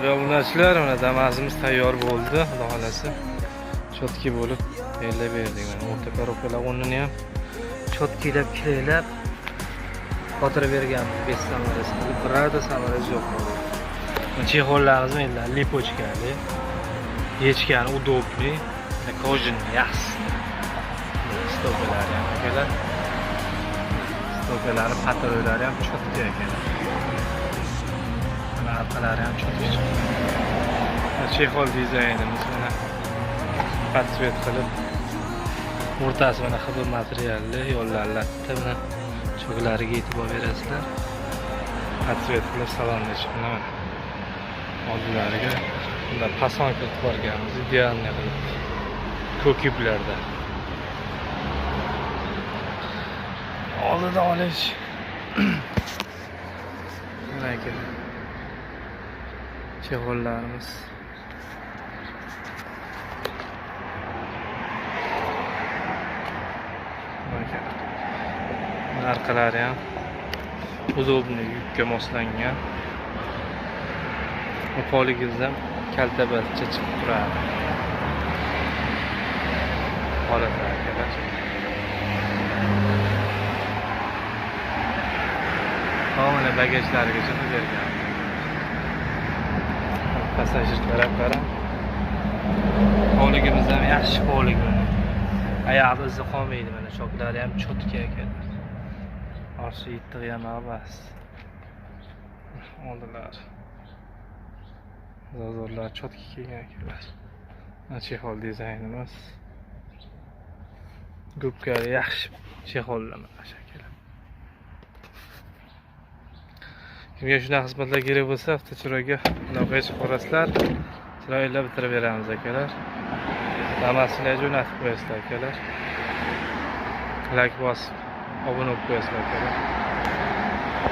Obunachilar, mana Damasimiz tayyor bo'ldi, xudo xolasa. Chotki bo'lib belgilab berdik. Mana o'rta korobkalar o'rnini ham chotkilab, kilaylab qotirib berganmiz. 5 samarasida birorta samarasi yo'q. Chexollarimiz mana lipochkali, yechgan удобный, kojinli yaxshi. Stokalari ham akalar. Stokalari, patrollari ham chotki akalar. Mana arqalari ham chotki chiqdi. Chexol dizaynimiz mana patsvet qilib, o'rtasi mana xibir materialli yo'llarlatda mana choklariga e'tibor berasizlar. Patsvet qilib salonni chiqdi. Oldilariga bunda pason kiritib borganmiz, idealniy qilib. Ko'k iplarda. Oldida olish. Mana akalar. Chexollarimiz. Arqalari ham udobniy, yukka moslangan. Poligiz ham kaltabatcha chiqib turadi. Holatlar akalar. Mana bagajlariga chiqib bergan. Passajirlar qarang. Poligimiz ham yaxshi polig. Oyoqda izi qolmaydi, mana choklari ham chotki akalar. Arshi yittig'i ham bas. Oldilar. Zazorlar chotki kelgan akalar. Chexol dizaynimiz. Gubkari yaxshi chexollama shakali. Kimga shunaqa xizmatlar kerak bo'lsa, avtochiroyga aloqa qilib qo'rasizlar. Chiroyli bitirib beramiz akalar. Damasini jo'natib qo'yasizlar akalar. Like bosib, obuna bo'lib qo'yasizlar akalar.